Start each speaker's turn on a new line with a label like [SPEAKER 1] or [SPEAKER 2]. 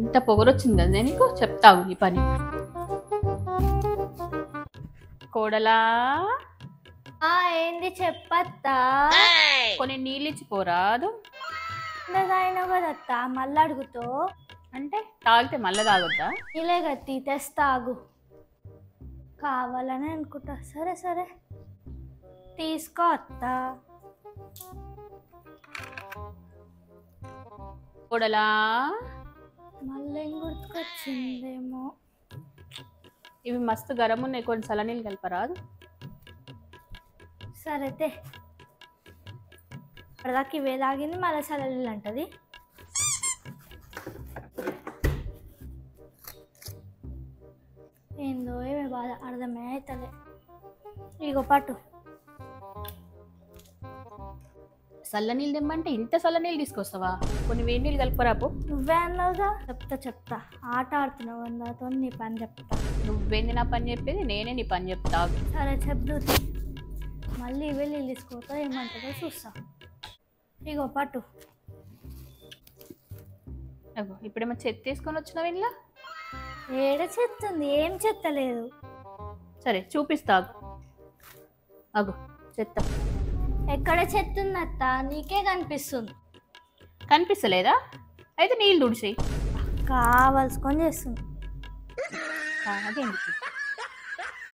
[SPEAKER 1] ఇంత పొగరొచ్చింది కదా నీకు, చెప్తావు నీ పని. కోడలా
[SPEAKER 2] ఏంది చెప్పత్తా?
[SPEAKER 1] కొన్ని నీళ్ళు ఇచ్చిపోరాదు.
[SPEAKER 2] అయినా కదత్తా మళ్ళీ అడుగుతో
[SPEAKER 1] అంటే తాగితే మళ్ళీ తాగొద్దా?
[SPEAKER 2] ఇలే గట్టి తెస్తాగు కావాలని అనుకుంటా. సరే సరే తీసుకో అత్తా.
[SPEAKER 1] కోడలా
[SPEAKER 2] మళ్ళీ ఏం గుర్తుకొచ్చిందేమో.
[SPEAKER 1] ఇవి మస్తు గరం ఉన్నాయి, కొన్ని చల్లనీళ్ళు కలపరాదు.
[SPEAKER 2] సరేతే అప్పటిదాకా ఇవే తాగింది, మళ్ళీ చల్లనీళ్ళు అంటది. ఏందో ఏమే బాధ అర్థమే అవుతలే. ఇగో పట్టు.
[SPEAKER 1] చల్లనీళ్ళు తెమ్మంటే ఇంత చల్లనీళ్ళు తీసుకొస్తావా? కొన్ని వేడి నీళ్ళు కలపరాపు.
[SPEAKER 2] నువ్వే అన్నావుగా. చెప్తా ఆట ఆడుతున్నావు నాతో, నీ పని చెప్తా.
[SPEAKER 1] నువ్వేంది నా పని చెప్పేది? నేనే నీ పని చెప్తా.
[SPEAKER 2] సరే చెప్దు. మళ్ళీ ఇవే నీళ్ళు తీసుకోతా, ఏమంటుందో చూస్తా. ఇగో పట్టు.
[SPEAKER 1] ఇప్పుడేమో చెత్త తీసుకొని వచ్చినావు ఇంట్లో.
[SPEAKER 2] ఏడ చెత్తుంది? ఏం చెత్తలేదు.
[SPEAKER 1] సరే చూపిస్తా. అగు చెత్త.
[SPEAKER 2] ఎక్కడ చెత్తుందత్త? నీకే కనిపిస్తుంది.
[SPEAKER 1] కనిపిస్తలేదా? అయితే నీళ్ళు తుడిచేయి.
[SPEAKER 2] కావాల్సుకొని చేస్తుంది.
[SPEAKER 1] అదేంటి